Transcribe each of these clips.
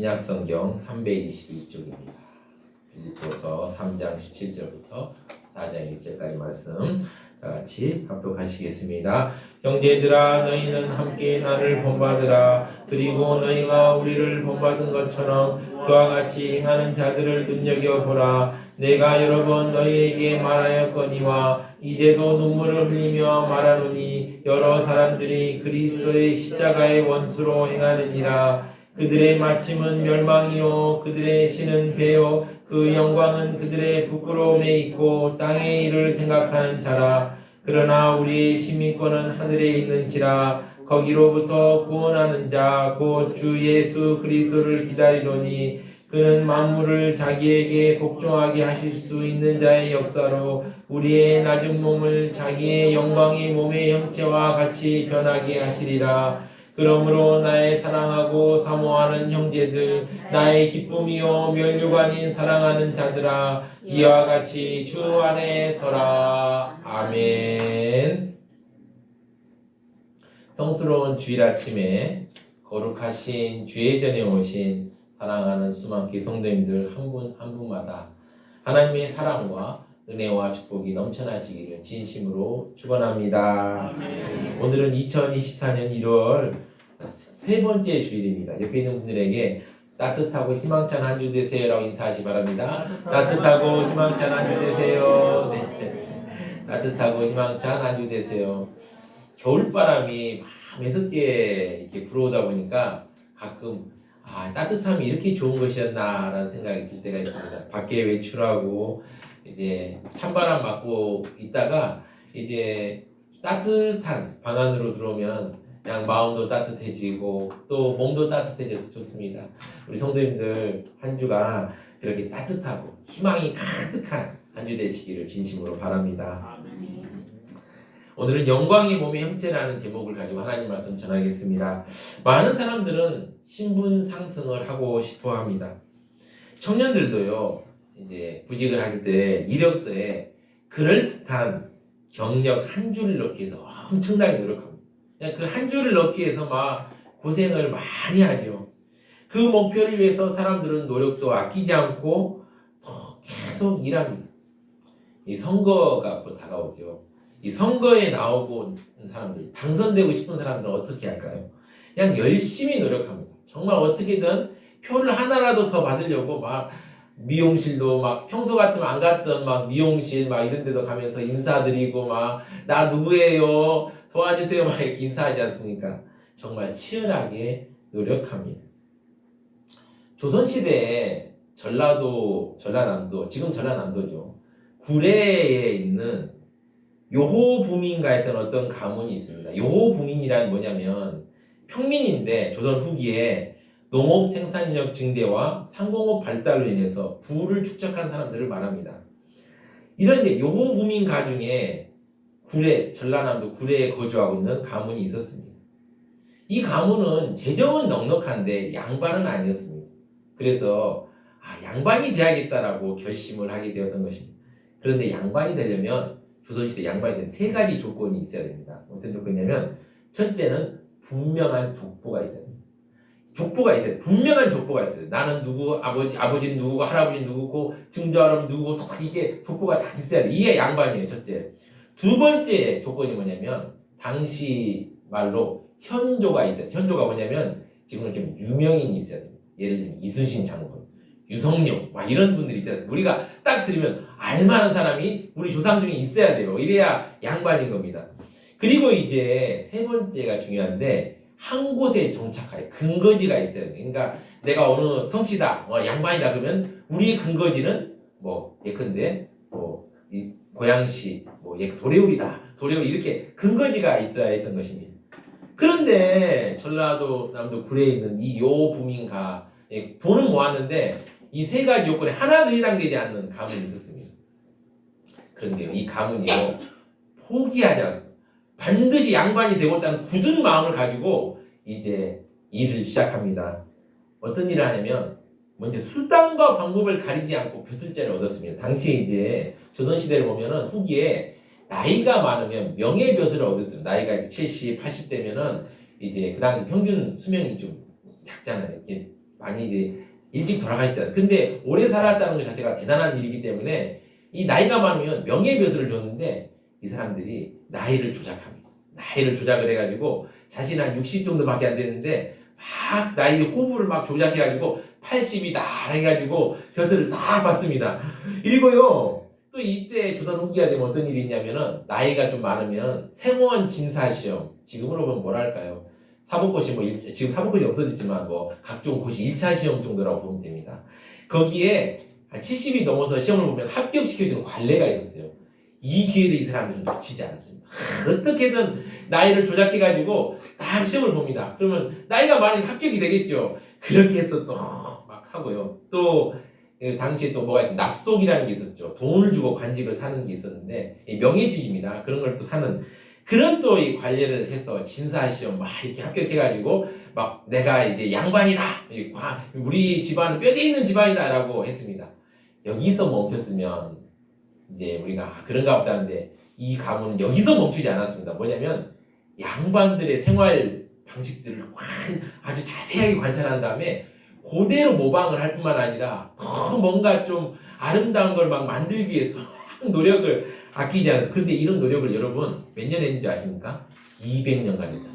신약성경 322쪽입니다. 빌립보서 3장 17절부터 4장 1절까지 말씀 다같이 합독하시겠습니다. 형제들아, 너희는 함께 나를 본받으라. 그리고 너희가 우리를 본받은 것처럼 그와 같이 행하는 자들을 눈여겨보라. 내가 여러 번 너희에게 말하였거니와 이제도 눈물을 흘리며 말하노니 여러 사람들이 그리스도의 십자가의 원수로 행하느니라. 그들의 마침은 멸망이요 그들의 신은 배요 그 영광은 그들의 부끄러움에 있고 땅의 일을 생각하는 자라. 그러나 우리의 시민권은 하늘에 있는지라. 거기로부터 구원하는 자 곧 주 예수 그리스도를 기다리노니 그는 만물을 자기에게 복종하게 하실 수 있는 자의 역사로 우리의 낮은 몸을 자기의 영광의 몸의 형체와 같이 변하게 하시리라. 그러므로 나의 사랑하고 사모하는 형제들, 나의 기쁨이요 면류가 아닌 사랑하는 자들아, 이와 같이 주 안에 서라. 아멘. 성스러운 주일 아침에 거룩하신 주의 전에 오신 사랑하는 수많은 성도님들 한 분 한 분마다 하나님의 사랑과 은혜와 축복이 넘쳐나시기를 진심으로 축원합니다. 오늘은 2024년 1월 세 번째 주일입니다. 옆에 있는 분들에게 따뜻하고 희망찬 한 주 되세요라고 인사하시 바랍니다. 따뜻하고 희망찬 한 주 되세요. 네. 따뜻하고 희망찬 한 주 되세요. 겨울바람이 막 매섭게 이렇게 불어오다 보니까 가끔 따뜻함이 이렇게 좋은 것이었나라는 생각이 들 때가 있습니다. 밖에 외출하고 이제 찬바람 맞고 있다가 이제 따뜻한 방 안으로 들어오면 그냥 마음도 따뜻해지고 또 몸도 따뜻해져서 좋습니다. 우리 성도님들 한 주가 이렇게 따뜻하고 희망이 가득한 한 주 되시기를 진심으로 바랍니다. 오늘은 영광의 몸의 형체라는 제목을 가지고 하나님 말씀 전하겠습니다. 많은 사람들은 신분 상승을 하고 싶어 합니다. 청년들도요, 이제 구직을 할 때 이력서에 그럴듯한 경력 한 줄을 넣기 위해서 엄청나게 노력합니다. 그 한 줄을 넣기 위해서 막 고생을 많이 하죠. 그 목표를 위해서 사람들은 노력도 아끼지 않고 또 계속 일합니다. 이 선거가 곧 다가오죠. 이 선거에 나오고 있는 사람들, 당선되고 싶은 사람들은 어떻게 할까요? 그냥 열심히 노력합니다. 정말 어떻게든 표를 하나라도 더 받으려고 막 미용실도 막 평소 같으면 안 갔던 막 미용실 막 이런 데도 가면서 인사드리고 막 나 누구예요? 도와주세요 막 이렇게 인사하지 않습니까? 정말 치열하게 노력합니다. 조선시대에 전라남도, 지금 전라남도죠. 구례에 있는 요호부민가 했던 어떤 가문이 있습니다. 요호부민이란 뭐냐면 평민인데 조선 후기에 농업 생산력 증대와 상공업 발달로 인해서 부를 축적한 사람들을 말합니다. 이런 이제 요호부민 가중에 전라남도 구례에 거주하고 있는 가문이 있었습니다. 이 가문은 재정은 넉넉한데 양반은 아니었습니다. 그래서 양반이 돼야겠다라고 결심을 하게 되었던 것입니다. 그런데 양반이 되려면 조선시대 양반이 되는 세 가지 조건이 있어야 됩니다. 어떤 조건이냐면 첫째는 분명한 족보가 있어야 됩니다. 족보가 있어요. 분명한 족보가 있어요. 나는 누구, 아버지는 누구고, 할아버지는 누구고, 증조할아버지 누구고, 이게 족보가 다 있어야 돼. 이게 양반이에요, 첫째. 두 번째 조건이 뭐냐면, 당시 말로 현조가 있어요. 현조가 뭐냐면, 지금은 좀 유명인이 있어야 됩니다. 예를 들면, 이순신 장군, 유성룡, 막 이런 분들이 있잖아요. 우리가 딱 들으면, 알만한 사람이 우리 조상 중에 있어야 돼요. 이래야 양반인 겁니다. 그리고 이제 세 번째가 중요한데, 한 곳에 정착하여 근거지가 있어야 돼. 그러니까 내가 어느 성씨다, 양반이다 그러면 우리의 근거지는 예컨대 이 고양시, 도래우리다, 도래우리 이렇게 근거지가 있어야 했던 것입니다. 그런데 전라남도 구례에 있는 이 요부민가 돈은 모았는데 이 세 가지 요건에 하나도 해당되지 않는 가문이 있었습니다. 그런데요, 이 가문이요 포기하지 않았습니다. 반드시 양반이 되고있다는 굳은 마음을 가지고 이제 일을 시작합니다. 어떤 일을 하냐면 먼저 수단과 방법을 가리지 않고 벼슬자를 얻었습니다. 당시에 이제 조선시대를 보면은 후기에 나이가 많으면 명예벼슬을 얻었습니다. 나이가 이제 70, 80 되면은 이제 그 당시 평균 수명이 좀 작잖아요. 이렇게 많이 이제 일찍 돌아가시잖아요. 근데 오래 살았다는 것 자체가 대단한 일이기 때문에 이 나이가 많으면 명예벼슬을 줬는데 이 사람들이 나이를 조작합니다. 나이를 조작을 해가지고 자신이 한 60 정도밖에 안 되는데 막 나이 호불을 막 조작해가지고 80이다 해가지고 벼슬을 다 받습니다. 그리고요 또 이때 조선 후기가 되면 어떤 일이 있냐면은 나이가 좀 많으면 생원 진사시험, 지금으로 보면 뭐랄까요, 사법고시 뭐 지금 사법고시 없어졌지만 뭐 각종 고시 1차 시험 정도라고 보면 됩니다. 거기에 한 70이 넘어서 시험을 보면 합격시켜주는 관례가 있었어요. 이 기회도 이 사람들은 놓치지 않았습니다. 어떻게든 나이를 조작해가지고 딱 시험을 봅니다. 그러면 나이가 많으니 합격이 되겠죠. 그렇게 해서 또 막 하고요. 또 당시에 또 뭐가 있어요? 납속이라는 게 있었죠. 돈을 주고 관직을 사는 게 있었는데 명예직입니다. 그런 걸 또 사는 그런 또 이 관례를 해서 진사시험 막 이렇게 합격해가지고 막 내가 이제 양반이다, 우리 집안은 뼈대 있는 집안이다라고 했습니다. 여기서 멈췄으면 이제 우리가 그런가 보다는데 이 가문은 여기서 멈추지 않았습니다. 뭐냐면 양반들의 생활 방식들을 아주 자세하게 관찰한 다음에 그대로 모방을 할 뿐만 아니라 더 뭔가 좀 아름다운 걸 막 만들기 위해서 노력을 아끼지 않아서. 그런데 이런 노력을 여러분 몇 년 했는지 아십니까? 200년간 했다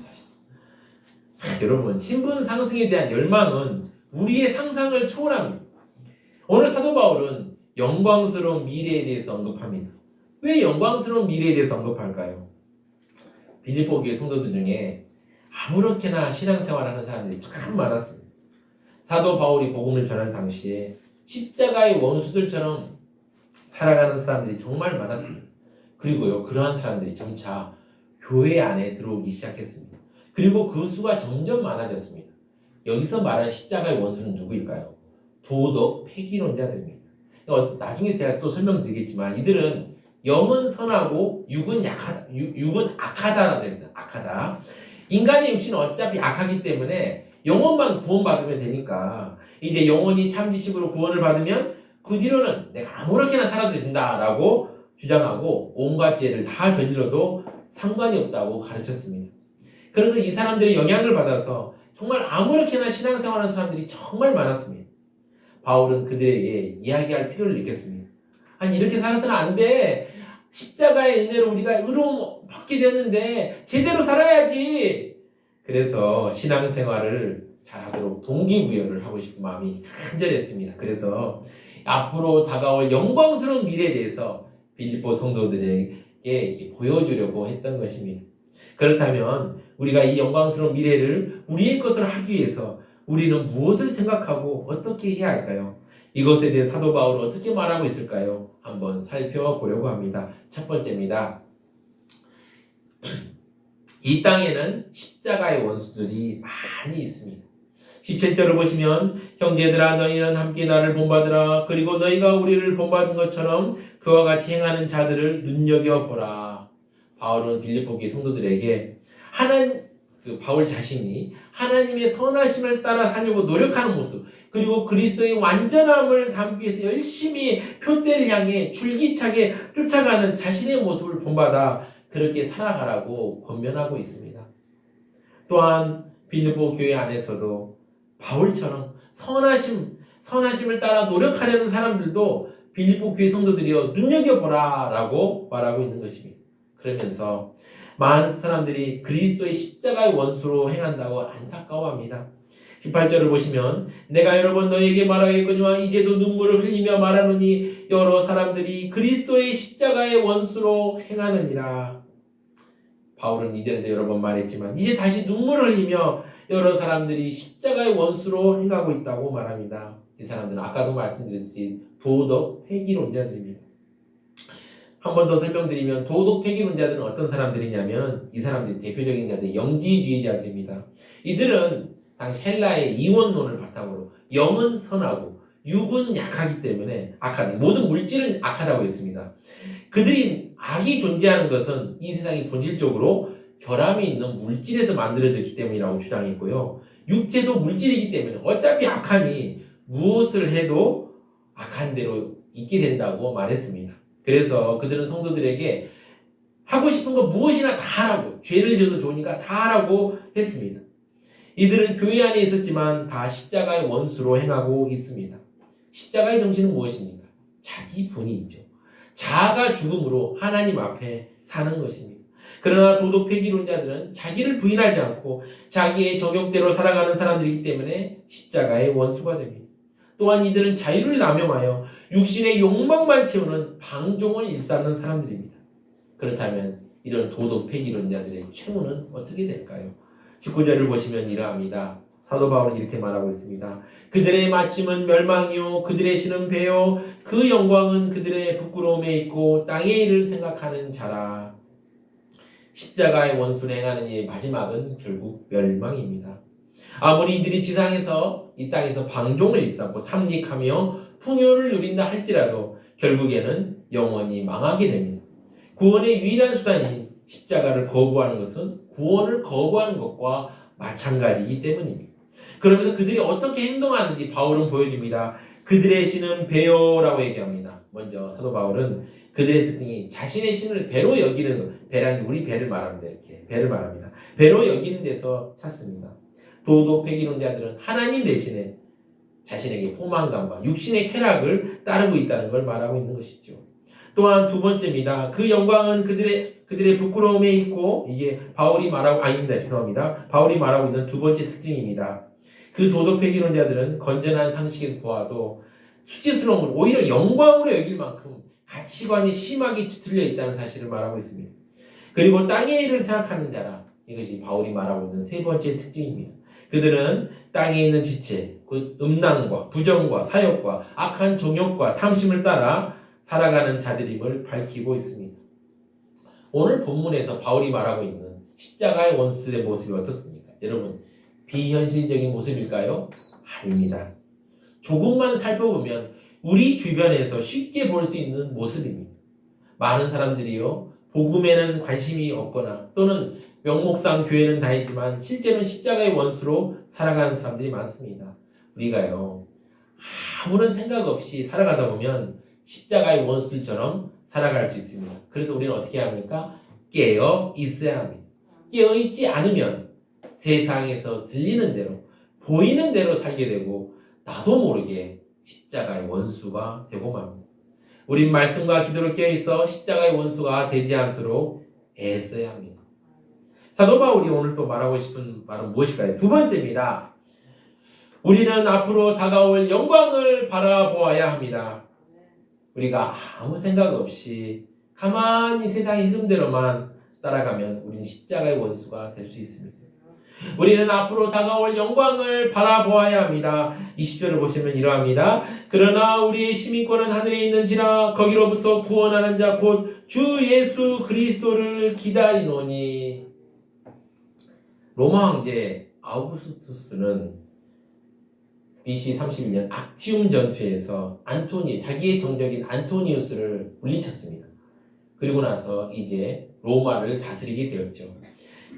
사실. 여러분 신분 상승에 대한 열망은 우리의 상상을 초월합니다. 오늘 사도 바울은 영광스러운 미래에 대해서 언급합니다. 왜 영광스러운 미래에 대해서 언급할까요? 빌립보 교회 성도들 중에 아무렇게나 신앙생활하는 사람들이 참 많았습니다. 사도 바울이 복음을 전할 당시에 십자가의 원수들처럼 살아가는 사람들이 정말 많았습니다. 그리고요, 그러한 사람들이 점차 교회 안에 들어오기 시작했습니다. 그리고 그 수가 점점 많아졌습니다. 여기서 말하는 십자가의 원수는 누구일까요? 도덕 폐기론자들입니다. 나중에 제가 또 설명드리겠지만 이들은 영은 선하고 육은 악하다라고 됩니다. 악하다. 인간의 육신은 어차피 악하기 때문에 영혼만 구원받으면 되니까 이제 영혼이 참지식으로 구원을 받으면 그 뒤로는 내가 아무렇게나 살아도 된다라고 주장하고 온갖 죄를 다 저질러도 상관이 없다고 가르쳤습니다. 그래서 이 사람들의 영향을 받아서 정말 아무렇게나 신앙생활하는 사람들이 정말 많았습니다. 바울은 그들에게 이야기할 필요를 느꼈습니다. 아니 이렇게 살아서는 안 돼. 십자가의 은혜로 우리가 의로움 받게 됐는데 제대로 살아야지. 그래서 신앙생활을 잘하도록 동기부여를 하고 싶은 마음이 간절했습니다. 그래서 앞으로 다가올 영광스러운 미래에 대해서 빌립보 성도들에게 보여주려고 했던 것입니다. 그렇다면 우리가 이 영광스러운 미래를 우리의 것으로 하기 위해서 우리는 무엇을 생각하고 어떻게 해야 할까요? 이것에 대해 사도 바울은 어떻게 말하고 있을까요? 한번 살펴보려고 합니다. 첫 번째입니다. 이 땅에는 십자가의 원수들이 많이 있습니다. 17절을 보시면 형제들아 너희는 함께 나를 본받으라. 그리고 너희가 우리를 본받은 것처럼 그와 같이 행하는 자들을 눈여겨보라. 바울은 빌립보 교회 성도들에게 바울 자신이 하나님의 선하심을 따라 살려고 노력하는 모습, 그리고 그리스도의 완전함을 담기 위해서 열심히 표대를 향해 줄기차게 쫓아가는 자신의 모습을 본받아 그렇게 살아가라고 권면하고 있습니다. 또한 빌립보 교회 안에서도 바울처럼 선하심을 따라 노력하려는 사람들도 빌립보 교회 성도들이여 눈여겨보라 라고 말하고 있는 것입니다. 그러면서 많은 사람들이 그리스도의 십자가의 원수로 행한다고 안타까워합니다. 18절을 보시면 내가 여러 번 너희에게 말하겠거니와 이제도 눈물을 흘리며 말하노니 여러 사람들이 그리스도의 십자가의 원수로 행하느니라. 바울은 이전에도 여러 번 말했지만 이제 다시 눈물을 흘리며 여러 사람들이 십자가의 원수로 행하고 있다고 말합니다. 이 사람들은 아까도 말씀드렸듯이 도덕 폐기론자들입니다. 한 번 더 설명드리면 도덕 폐기론자들은 어떤 사람들이냐면 이 사람들이 대표적인 자들 영지주의자들입니다. 이들은 당시 헬라의 이원론을 바탕으로 영은 선하고 육은 약하기 때문에 악하다. 모든 물질은 악하다고 했습니다. 그들이 악이 존재하는 것은 이 세상이 본질적으로 결함이 있는 물질에서 만들어졌기 때문이라고 주장했고요. 육체도 물질이기 때문에 어차피 악하니 무엇을 해도 악한 대로 있게 된다고 말했습니다. 그래서 그들은 성도들에게 하고 싶은 거 무엇이나 다 하라고, 죄를 져도 좋으니까 다 하라고 했습니다. 이들은 교회 안에 있었지만 다 십자가의 원수로 행하고 있습니다. 십자가의 정신은 무엇입니까? 자기 분이죠. 자아가 죽음으로 하나님 앞에 사는 것입니다. 그러나 도덕 폐기론자들은 자기를 부인하지 않고 자기의 정욕대로 살아가는 사람들이기 때문에 십자가의 원수가 됩니다. 또한 이들은 자유를 남용하여 육신의 욕망만 채우는 방종을 일삼는 사람들입니다. 그렇다면 이런 도덕 폐기론자들의 최후는 어떻게 될까요? 19절을 보시면 이러합니다. 사도 바울은 이렇게 말하고 있습니다. 그들의 마침은 멸망이요 그들의 신은 배요 그 영광은 그들의 부끄러움에 있고 땅의 일을 생각하는 자라. 십자가의 원수를 행하는 이의 마지막은 결국 멸망입니다. 아무리 이들이 지상에서 이 땅에서 방종을 일삼고 탐닉하며 풍요를 누린다 할지라도 결국에는 영원히 망하게 됩니다. 구원의 유일한 수단인 십자가를 거부하는 것은 구원을 거부하는 것과 마찬가지이기 때문입니다. 그러면서 그들이 어떻게 행동하는지 바울은 보여줍니다. 그들의 신은 배요라고 얘기합니다. 먼저 사도 바울은 그들의 특징이 자신의 신을 배로 여기는, 배라는 게 우리 배를 말합니다. 이렇게 배를 말합니다. 배로 여기는 데서 찾습니다. 도덕 폐기론자들은 하나님 대신에 자신에게 포만감과 육신의 쾌락을 따르고 있다는 걸 말하고 있는 것이죠. 또한 두 번째입니다. 그 영광은 그들의 부끄러움에 있고, 이게 바울이 말하고, 죄송합니다. 바울이 말하고 있는 두 번째 특징입니다. 그 도덕 폐기론자들은 건전한 상식에서 보아도 수치스러운 걸 오히려 영광으로 여길 만큼 가치관이 심하게 뒤틀려 있다는 사실을 말하고 있습니다. 그리고 땅의 일을 생각하는 자라. 이것이 바울이 말하고 있는 세 번째 특징입니다. 그들은 땅에 있는 지체, 그 음란과 부정과 사욕과 악한 정욕과 탐심을 따라 살아가는 자들임을 밝히고 있습니다. 오늘 본문에서 바울이 말하고 있는 십자가의 원수의 모습이 어떻습니까? 여러분, 비현실적인 모습일까요? 아닙니다. 조금만 살펴보면 우리 주변에서 쉽게 볼 수 있는 모습입니다. 많은 사람들이요, 복음에는 관심이 없거나 또는 명목상 교회는 다니지만 실제로는 십자가의 원수로 살아가는 사람들이 많습니다. 우리가요, 아무런 생각 없이 살아가다 보면 십자가의 원수들처럼 살아갈 수 있습니다. 그래서 우리는 어떻게 합니까? 깨어 있어야 합니다. 깨어 있지 않으면 세상에서 들리는 대로, 보이는 대로 살게 되고 나도 모르게 십자가의 원수가 되고 맙니다. 우린 말씀과 기도로 깨어있어 십자가의 원수가 되지 않도록 애써야 합니다. 사도 바울이 오늘 또 말하고 싶은 말은 무엇일까요? 두 번째입니다. 우리는 앞으로 다가올 영광을 바라보아야 합니다. 우리가 아무 생각 없이 가만히 세상의 흐름대로만 따라가면 우리는 십자가의 원수가 될 수 있습니다. 우리는 앞으로 다가올 영광을 바라보아야 합니다. 20절을 보시면 이러합니다. 그러나 우리의 시민권은 하늘에 있는지라 거기로부터 구원하는 자 곧 주 예수 그리스도를 기다리노니. 로마 황제 아우구스투스는 BC 31년 악티움 전투에서 자기의 정적인 안토니우스를 물리쳤습니다. 그리고 나서 이제 로마를 다스리게 되었죠.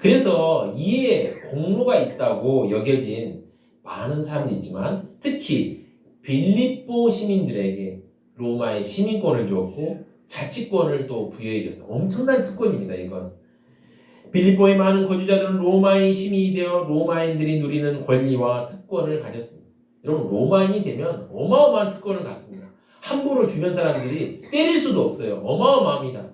그래서 이에 공로가 있다고 여겨진 많은 사람이지만 특히 빌립보 시민들에게 로마의 시민권을 주었고 자치권을 또 부여해 줬어요. 엄청난 특권입니다. 이건 빌립보의 많은 거주자들은 로마의 시민이 되어 로마인들이 누리는 권리와 특권을 가졌습니다. 여러분, 로마인이 되면 어마어마한 특권을 갖습니다. 함부로 주변 사람들이 때릴 수도 없어요. 어마어마합니다.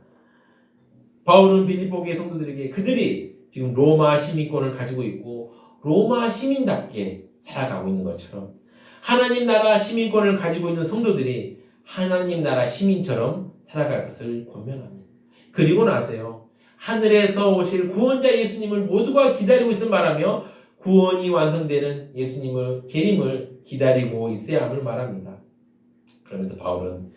바울은 빌립보교의 성도들에게 그들이 지금 로마 시민권을 가지고 있고 로마 시민답게 살아가고 있는 것처럼 하나님 나라 시민권을 가지고 있는 성도들이 하나님 나라 시민처럼 살아갈 것을 권면합니다. 그리고 나서요, 하늘에서 오실 구원자 예수님을 모두가 기다리고 있음 말하며 구원이 완성되는 예수님을 재림을 기다리고 있어야 함을 말합니다. 그러면서 바울은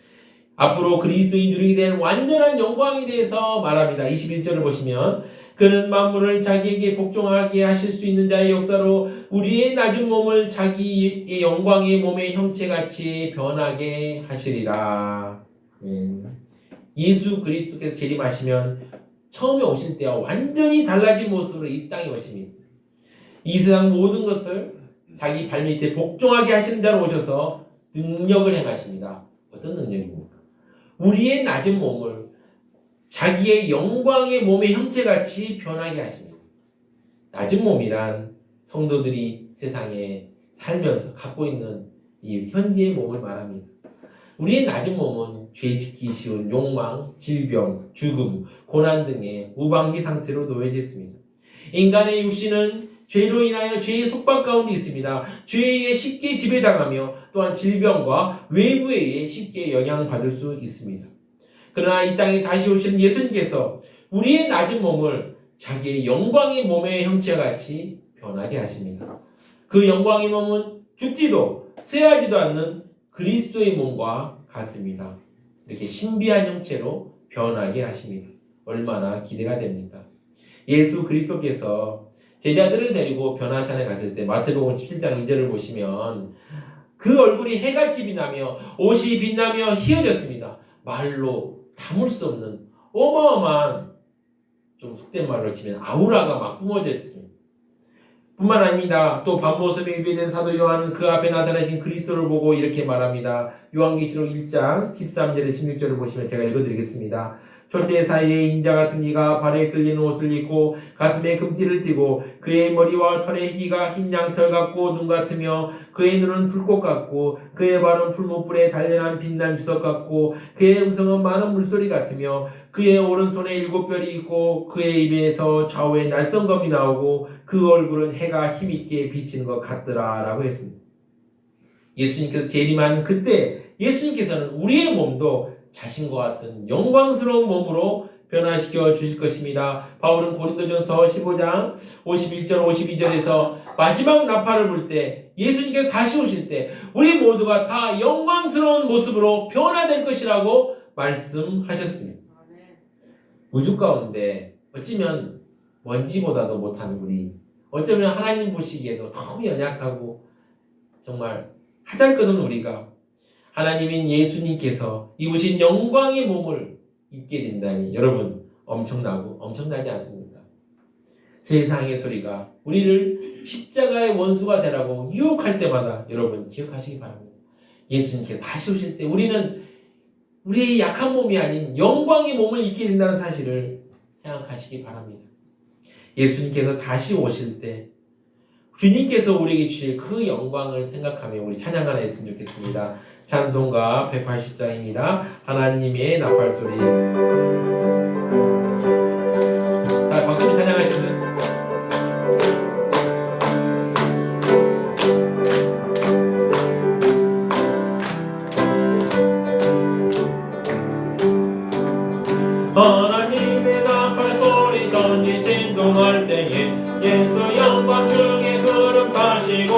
앞으로 그리스도인이 누리게 될 완전한 영광에 대해서 말합니다. 21절을 보시면 그는 만물을 자기에게 복종하게 하실 수 있는 자의 역사로 우리의 낮은 몸을 자기의 영광의 몸의 형체같이 변하게 하시리라. 예수 그리스도께서 재림하시면 처음에 오실 때와 완전히 달라진 모습으로 이 땅에 오십니다. 이 세상 모든 것을 자기 발밑에 복종하게 하시는 자로 오셔서 능력을 행하십니다. 어떤 능력입니까? 우리의 낮은 몸을 자기의 영광의 몸의 형체같이 변하게 하십니다. 낮은 몸이란 성도들이 세상에 살면서 갖고 있는 이 현재의 몸을 말합니다. 우리의 낮은 몸은 죄 짓기 쉬운 욕망, 질병, 죽음, 고난 등의 무방비 상태로 놓여져 있습니다. 인간의 육신은 죄로 인하여 죄의 속박 가운데 있습니다. 죄에 의해 쉽게 지배당하며 또한 질병과 외부에 의해 쉽게 영향받을 수 있습니다. 그러나 이 땅에 다시 오신 예수님께서 우리의 낮은 몸을 자기의 영광의 몸의 형체같이 변하게 하십니다. 그 영광의 몸은 죽지도 쇠하지도 않는 그리스도의 몸과 같습니다. 이렇게 신비한 형체로 변하게 하십니다. 얼마나 기대가 됩니까? 예수 그리스도께서 제자들을 데리고 변화산에 갔을 때 마태복음 17장 2절을 보시면 그 얼굴이 해같이 빛나며 옷이 빛나며 희어졌습니다. 말로 담을 수 없는 어마어마한, 좀 속된 말로 치면 아우라가 막 뿜어졌습니다. 뿐만 아닙니다. 또 밤모습에 위배된 사도 요한은 그 앞에 나타나신 그리스도를 보고 이렇게 말합니다. 요한계시록 1장 13절에 16절을 보시면 제가 읽어드리겠습니다. 촛대 사이에 인자 같은 이가 발에 끌리는 옷을 입고 가슴에 금띠를 띠고 그의 머리와 털의 희가 흰 양털 같고 눈 같으며 그의 눈은 불꽃 같고 그의 발은 풀무불에 단련한 빛난 주석 같고 그의 음성은 많은 물소리 같으며 그의 오른손에 7별이 있고 그의 입에서 좌우에 날성검이 나오고 그 얼굴은 해가 힘있게 비치는 것 같더라 라고 했습니다. 예수님께서 재림하는 그때 예수님께서는 우리의 몸도 자신과 같은 영광스러운 몸으로 변화시켜 주실 것입니다. 바울은 고린도전서 15장 51절 52절에서 마지막 나팔을 불 때 예수님께서 다시 오실 때 우리 모두가 다 영광스러운 모습으로 변화될 것이라고 말씀하셨습니다. 우주 가운데 어쩌면 먼지보다도 못한 우리, 어쩌면 하나님 보시기에도 너무 연약하고 정말 하잘것없는 우리가 하나님인 예수님께서 입으신 영광의 몸을 입게 된다니 여러분 엄청나지 않습니까? 세상의 소리가 우리를 십자가의 원수가 되라고 유혹할 때마다 여러분 기억하시기 바랍니다. 예수님께서 다시 오실 때 우리는 우리의 약한 몸이 아닌 영광의 몸을 입게 된다는 사실을 생각하시기 바랍니다. 예수님께서 다시 오실 때 주님께서 우리에게 주실 그 영광을 생각하며 우리 찬양 하나 했으면 좋겠습니다. 찬송가 180장입니다. 하나님의 나팔소리. 박수로 찬양하시면 하나님의 나팔소리 전지 진동할 때에 예수 영광 중에 구름 타시고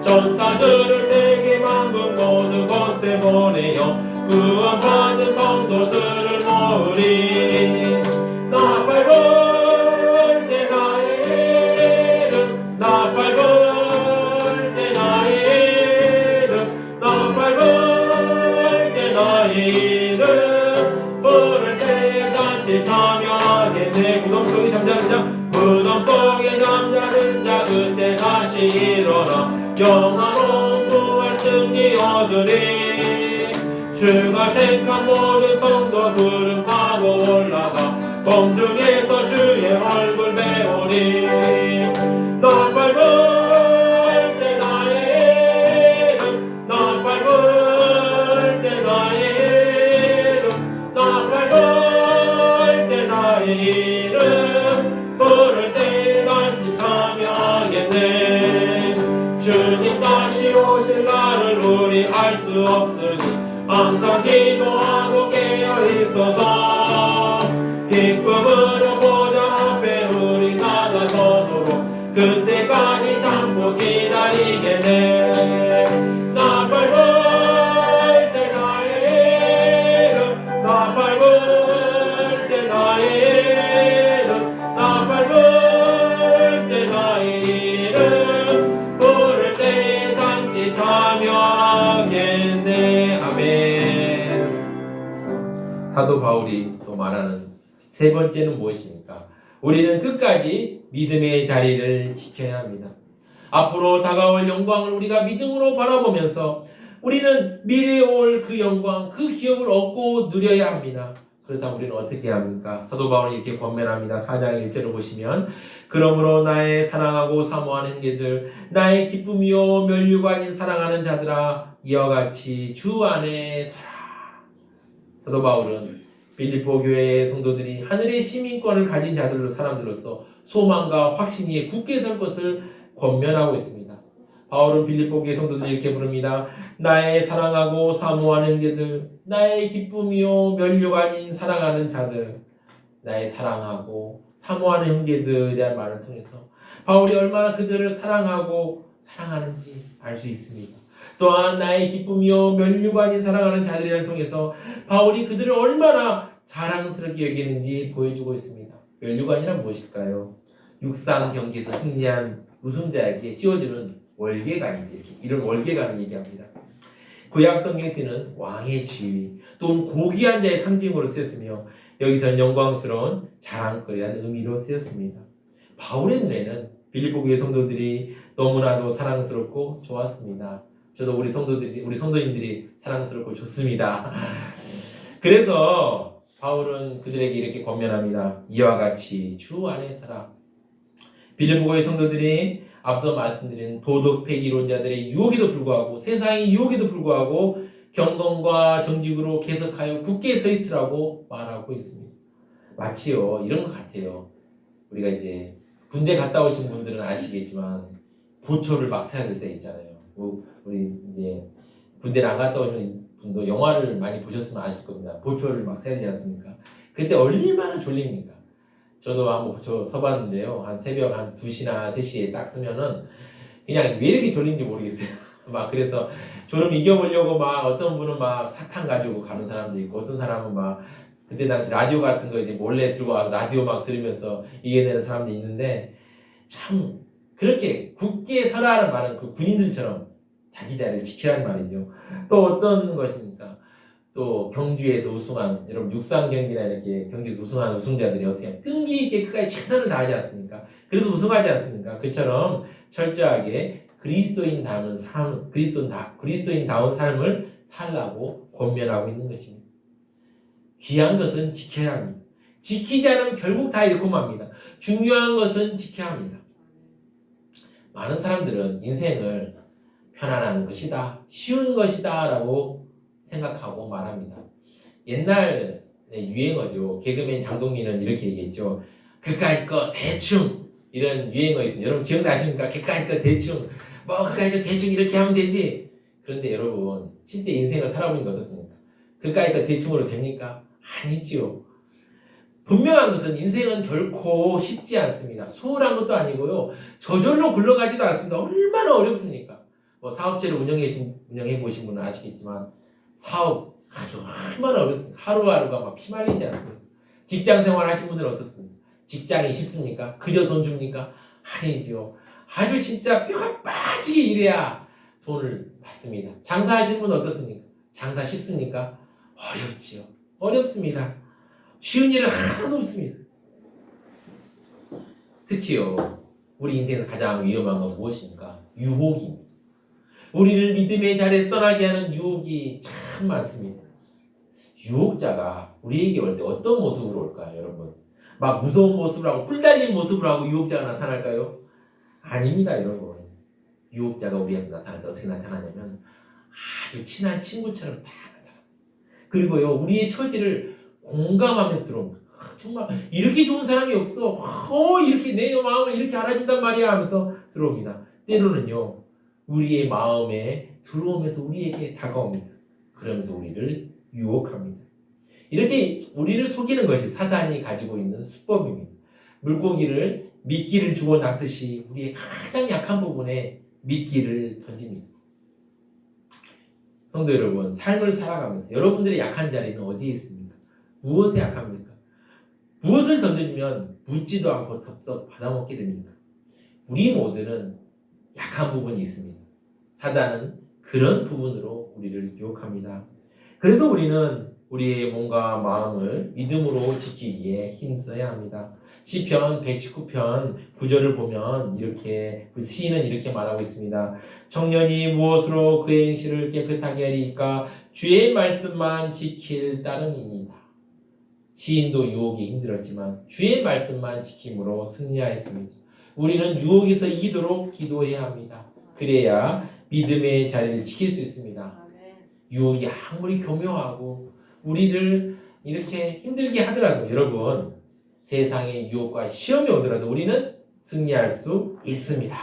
전사들을 세계 만국 모두 곳에 보내어 구원 받은 성도들을 모으리. 나팔 불 때 나의 이름 나팔 불 때 나의 이름 나팔 불 때 나의 이름 부를 때에 잔치 참여하게 내 구름 속에 잠자는 자 무덤 속에 잠자는 자 그때 다시 일어나 영화로운 부활 승리 얻으리. 주가 택한 모든 성도 구름 타고 올라가 공중에서 주의 얼굴 배우리. 나팔 불 때 나의 이름 나팔 불 때 나의 이름 나팔 불 때 나의 이름 부를 때 다시 참여하겠네. 주님 다시 오실 날을 우리 알 수 없으니 항상 기도하고 깨어 있어서 기쁨으로 보좌 앞에 우리 나가서도록 그때까지 참고 기다리겠네. 나팔 불 때 나의 이름 나팔 불 때 나의 이름 나팔 불 때 나의 이름 부를 때에 잔치 참여하겠네. 아멘. 사도 바울이 또 말하는 세 번째는 무엇입니까? 우리는 끝까지 믿음의 자리를 지켜야 합니다. 앞으로 다가올 영광을 우리가 믿음으로 바라보면서 우리는 미래에 올 그 영광, 그 기업을 얻고 누려야 합니다. 그렇다면 우리는 어떻게 해야 합니까? 사도 바울이 이렇게 권면합니다. 4장 1절을 보시면 그러므로 나의 사랑하고 사모하는 형제들 나의 기쁨이요 면류가 아닌 사랑하는 자들아 이와 같이 주 안에 서라. 사도 바울은 빌립보 교회의 성도들이 하늘의 시민권을 가진 사람들로서 소망과 확신 위에 굳게 설 것을 권면하고 있습니다. 바울은 빌립보 교회 성도들이 이렇게 부릅니다. 나의 사랑하고 사모하는 형제들, 나의 기쁨이요 면류가 아닌 사랑하는 자들, 나의 사랑하고 사모하는 형제들이라는 말을 통해서 바울이 얼마나 그들을 사랑하고 사랑하는지 알 수 있습니다. 또한 나의 기쁨이요 면류가 아닌 사랑하는 자들이라는 통해서 바울이 그들을 얼마나 자랑스럽게 여기는지 보여주고 있습니다. 면류가 아니란 무엇일까요? 육상 경기에서 승리한 우승자에게 씌워주는 월계관인데 이런 월계관을 얘기합니다. 구약 성경에서는 왕의 지위 또는 고귀한 자의 상징으로 쓰였으며 여기서는 영광스러운 자랑거리라는 의미로 쓰였습니다. 바울의 눈에는 빌립보 교회 성도들이 너무나도 사랑스럽고 좋았습니다. 저도 우리 성도님들이 사랑스럽고 좋습니다. 그래서 바울은 그들에게 이렇게 권면합니다. 이와 같이 주 안에 서라. 빌립보 교회 성도들이 앞서 말씀드린 도덕 폐기론자들의 유혹에도 불구하고 세상의 유혹에도 불구하고 경건과 정직으로 계속하여 굳게 서 있으라고 말하고 있습니다. 마치요 이런 것 같아요. 우리가 이제 군대 갔다 오신 분들은 아시겠지만 보초를 막 세야 될 때 있잖아요. 우리 이제 군대를 안 갔다 오신 분도 영화를 많이 보셨으면 아실 겁니다. 보초를 막 세야 되지 않습니까? 그때 얼마나 졸립니까? 저도 한번 보초 서봤는데요. 한 새벽 한 2시나 3시에 딱 쓰면은 그냥 왜 이렇게 졸린지 모르겠어요. 막 그래서 졸음 이겨보려고 막 어떤 분은 막 사탕 가지고 가는 사람도 있고 어떤 사람은 막 그때 당시 라디오 같은 거 이제 몰래 들고 와서 라디오 막 들으면서 이겨내는 사람도 있는데 참 그렇게 굳게 서라는 말은 그 군인들처럼 자기 자리를 지키라는 말이죠. 또 어떤 것입니까? 또 경주에서 우승한 여러분 육상 경기나 이렇게 경기에서 우승한 우승자들이 어떻게 끈기 있게 끝까지 최선을 다하지 않습니까? 그래서 우승하지 않습니까? 그처럼 철저하게 그리스도인다운 삶을 살라고 권면하고 있는 것입니다. 귀한 것은 지켜야 합니다. 지키지 않으면 결국 다 잃고 맙니다. 중요한 것은 지켜야 합니다. 많은 사람들은 인생을 편안한 것이다, 쉬운 것이다 라고 생각하고 말합니다. 옛날 유행어죠. 개그맨 장동민은 이렇게 얘기했죠. 그까짓 거 대충 이런 유행어 있습니다. 여러분 기억나십니까? 그까짓 거 대충 그까짓 거 대충 이렇게 하면 되지. 그런데 여러분 실제 인생을 살아보니까 어떻습니까? 그까짓 거 대충으로 됩니까? 아니죠. 분명한 것은 인생은 결코 쉽지 않습니다. 수월한 것도 아니고요. 저절로 굴러가지도 않습니다. 얼마나 어렵습니까? 사업체를 운영해 보신 분은 아시겠지만 사업 아주 얼마나 어렵습니까? 하루하루가 막 피말리지 않습니까? 직장 생활 하신 분들은 어떻습니까? 직장이 쉽습니까? 그저 돈 줍니까? 아니죠. 아주 진짜 뼈가 빠지게 일해야 돈을 받습니다. 장사하시는 분은 어떻습니까? 장사 쉽습니까? 어렵지요. 어렵습니다. 쉬운 일은 하나도 없습니다. 특히요, 우리 인생에서 가장 위험한 건 무엇입니까? 유혹입니다. 우리를 믿음의 자리에서 떠나게 하는 유혹이 참 많습니다. 유혹자가 우리에게 올 때 어떤 모습으로 올까요, 여러분? 막 무서운 모습을 하고 뿔 달린 모습을 하고 유혹자가 나타날까요? 아닙니다, 여러분. 유혹자가 우리한테 나타날 때 어떻게 나타나냐면 아주 친한 친구처럼 다 나타납니다. 그리고요, 우리의 처지를 공감하면서 들어옵니다. 정말 이렇게 좋은 사람이 없어. 이렇게 내 마음을 이렇게 알아준단 말이야 하면서 들어옵니다. 때로는요, 우리의 마음에 들어오면서 우리에게 다가옵니다. 그러면서 우리를 유혹합니다. 이렇게 우리를 속이는 것이 사단이 가지고 있는 수법입니다. 물고기를 미끼를 주고 낚듯이 우리의 가장 약한 부분에 미끼를 던집니다. 성도 여러분, 삶을 살아가면서 여러분들의 약한 자리는 어디에 있습니까? 무엇에 약합니까? 무엇을 던져주면 묻지도 않고 덥석 받아먹게 됩니까? 우리 모두는 약한 부분이 있습니다. 사단은 그런 부분으로 우리를 유혹합니다. 그래서 우리는 우리의 몸과 마음을 믿음으로 지키기에 힘써야 합니다. 시편 119편 9절을 보면 이렇게 시인은 이렇게 말하고 있습니다. 청년이 무엇으로 그의 행실을 깨끗하게 하리까? 주의 말씀만 지킬 따름이니이다. 시인도 유혹이 힘들었지만 주의 말씀만 지킴으로 승리하였습니다. 우리는 유혹에서 이기도록 기도해야 합니다. 그래야 믿음의 자리를 지킬 수 있습니다. 유혹이 아무리 교묘하고 우리를 이렇게 힘들게 하더라도 여러분 세상의 유혹과 시험이 오더라도 우리는 승리할 수 있습니다.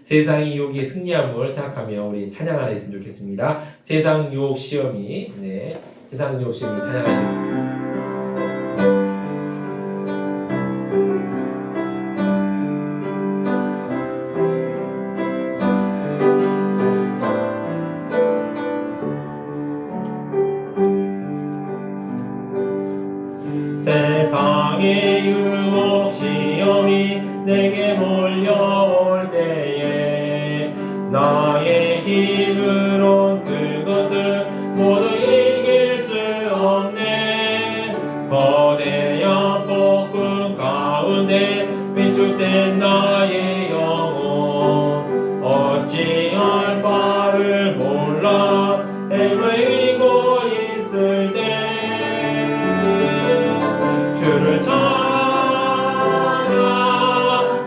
세상의 유혹에 승리함을 생각하며 우리 찬양 하나 했으면 좋겠습니다. 세상 유혹 시험이 세상 유혹 시험이 찬양하십시오. 세상의 유혹 시험이 내게 몰려올 때에 나의 힘으론 그것을 모두 이길 수 없네. 거대한 폭풍 가운데 위축된 나의 영혼 어찌할 바를 몰라 헤매이고 있을 때 주를 찬양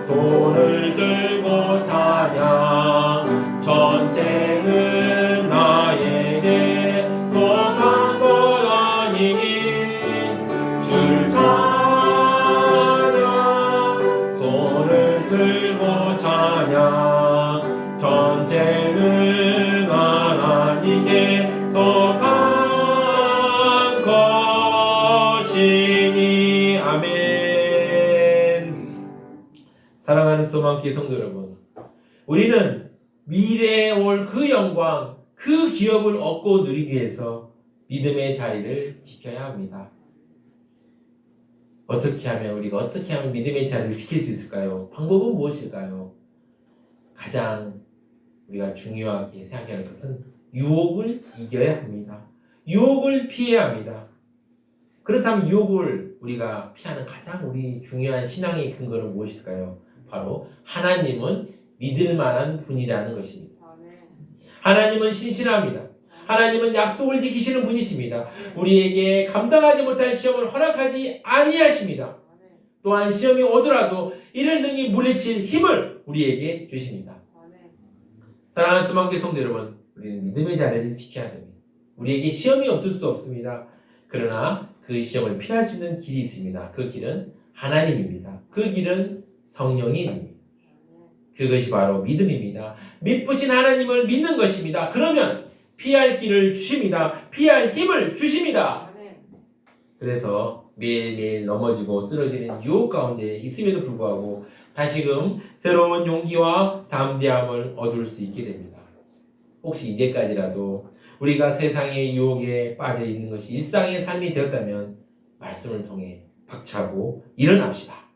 손을 들고 찬양 전쟁은 나에게 속한 것 아니니 주를 찬양 손을 들고 찬양 전쟁은 하나님께 속한 것이니 아멘. 사랑하는 소망교회 성도 여러분, 우리는 미래에 올 그 영광, 그 기업을 얻고 누리기 위해서 믿음의 자리를 지켜야 합니다. 어떻게 하면 믿음의 자리를 지킬 수 있을까요? 방법은 무엇일까요? 가장 우리가 중요하게 생각해야 할 것은 유혹을 이겨야 합니다. 유혹을 피해야 합니다. 그렇다면 유혹을 우리가 피하는 가장 우리 중요한 신앙의 근거는 무엇일까요? 바로 하나님은 믿을 만한 분이라는 것입니다. 하나님은 신실합니다. 하나님은 약속을 지키시는 분이십니다. 우리에게 감당하지 못할 시험을 허락하지 아니하십니다. 또한 시험이 오더라도 이를 능히 물리칠 힘을 우리에게 주십니다. 사랑하는 소망교회 성도 여러분, 우리는 믿음의 자리를 지켜야 됩니다. 우리에게 시험이 없을 수 없습니다. 그러나 그 시험을 피할 수 있는 길이 있습니다. 그 길은 하나님입니다. 그 길은 성령입니다. 그것이 바로 믿음입니다. 믿으신 하나님을 믿는 것입니다. 그러면 피할 길을 주십니다. 피할 힘을 주십니다. 그래서 매일매일 넘어지고 쓰러지는 유혹 가운데 있음에도 불구하고 다시금 새로운 용기와 담대함을 얻을 수 있게 됩니다. 혹시 이제까지라도 우리가 세상의 유혹에 빠져 있는 것이 일상의 삶이 되었다면 말씀을 통해 박차고 일어납시다.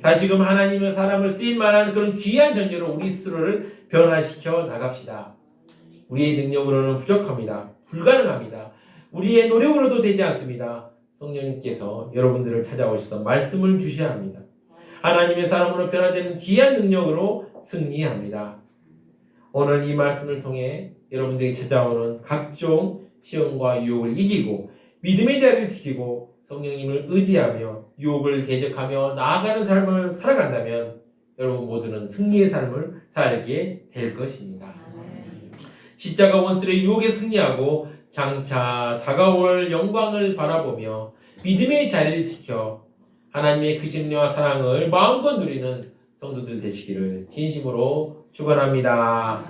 다시금 하나님의 사람을 쓰일 만한 그런 귀한 존재로 우리 스스로를 변화시켜 나갑시다. 우리의 능력으로는 부족합니다. 불가능합니다. 우리의 노력으로도 되지 않습니다. 성령님께서 여러분들을 찾아오셔서 말씀을 주셔야 합니다. 하나님의 사람으로 변화되는 귀한 능력으로 승리합니다. 오늘 이 말씀을 통해 여러분들에게 찾아오는 각종 시험과 유혹을 이기고 믿음의 자리를 지키고 성령님을 의지하며 유혹을 대적하며 나아가는 삶을 살아간다면 여러분 모두는 승리의 삶을 살게 될 것입니다. 십자가 원수의 유혹에 승리하고 장차 다가올 영광을 바라보며 믿음의 자리를 지켜 하나님의 크신료와 사랑을 마음껏 누리는 성도들 되시기를 진심으로 축원합니다.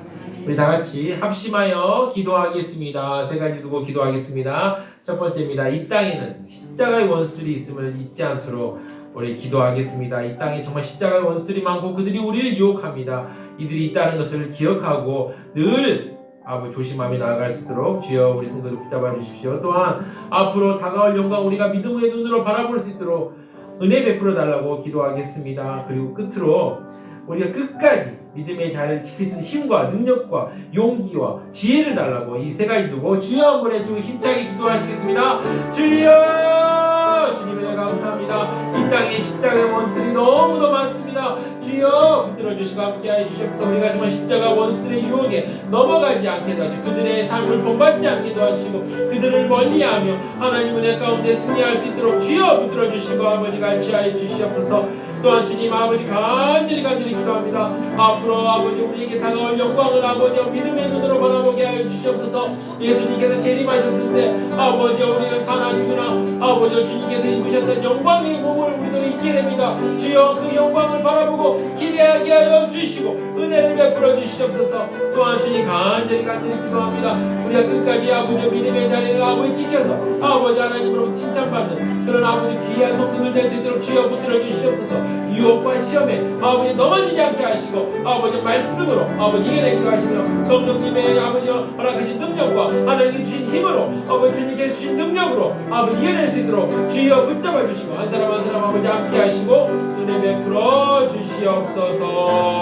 우리 다 같이 합심하여 기도하겠습니다. 세 가지 두고 기도하겠습니다. 첫 번째입니다. 이 땅에는 십자가의 원수들이 있음을 잊지 않도록 우리 기도하겠습니다. 이 땅에 정말 십자가의 원수들이 많고 그들이 우리를 유혹합니다. 이들이 있다는 것을 기억하고 늘 아버지 조심하며 나아갈 수 있도록 주여 우리 성도들 붙잡아 주십시오. 또한 앞으로 다가올 영광 우리가 믿음의 눈으로 바라볼 수 있도록 은혜 베풀어 달라고 기도하겠습니다. 그리고 끝으로 우리가 끝까지 믿음의 자리를 지킬 수 있는 힘과 능력과 용기와 지혜를 달라고 이 세 가지 두고 주여 한 번에 주 힘차게 기도하시겠습니다. 주여 주님의 감사합니다. 이 땅에 십자가의 원수들이 너무도 많습니다. 주여 주여 붙들어 주시고 함께하여 주시옵소서. 우리가 정말 십자가 원수들의 유혹에 넘어가지 않게도 하시고 그들의 삶을 본받지 않게도 하시고 그들을 멀리하며 하나님 은혜 가운데 승리할 수 있도록 주여 붙들어 주시고 아버지 같이하여 주시옵소서. 또한 주님 아버지 간절히 기도합니다. 앞으로 아버지 우리에게 다가올 영광을 아버지 믿음의 눈으로 바라보게 하여 주시옵소서. 예수님께서 재림하셨을 때 아버지 우리는 사나 죽으나 아버지 주님께서 입으셨던 영광의 몸을 우리도 입게 됩니다. 주여 그 영광을 바라보고 기대하게 하여 주시고 은혜를 베풀어 주시옵소서. 또한 주님 간절히 기도합니다. 우리가 끝까지 아버지 믿음의 자리를 아버지 지켜서 아버지 하나님으로부터 칭찬받는 그런 아버지 귀한 성도들 될 수 있도록 주여 붙들어 주시옵소서. 유혹과 시험에 아버지 넘어지지 않게 하시고 아버지 말씀으로 아버지 이겨내기도 하시며 성령님의 아버지 허락하신 능력과 하나님이 주신 힘으로 아버지 주님께서 주신 능력으로 아버지 이겨낼 수 있도록 주여 붙잡아 주시고 한 사람 한 사람 아버지 함께 하시고 은혜 베풀어 주시옵소서.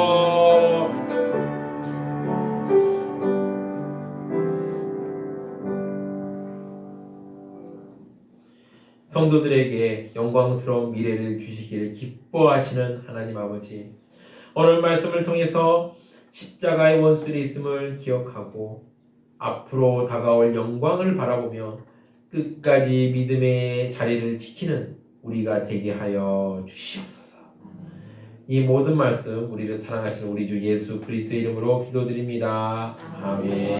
성도들에게 영광스러운 미래를 주시기를 기뻐하시는 하나님 아버지, 오늘 말씀을 통해서 십자가의 원수들이 있음을 기억하고 앞으로 다가올 영광을 바라보며 끝까지 믿음의 자리를 지키는 우리가 되게 하여 주시옵소서. 이 모든 말씀 우리를 사랑하시는 우리 주 예수 그리스도의 이름으로 기도드립니다. 아멘.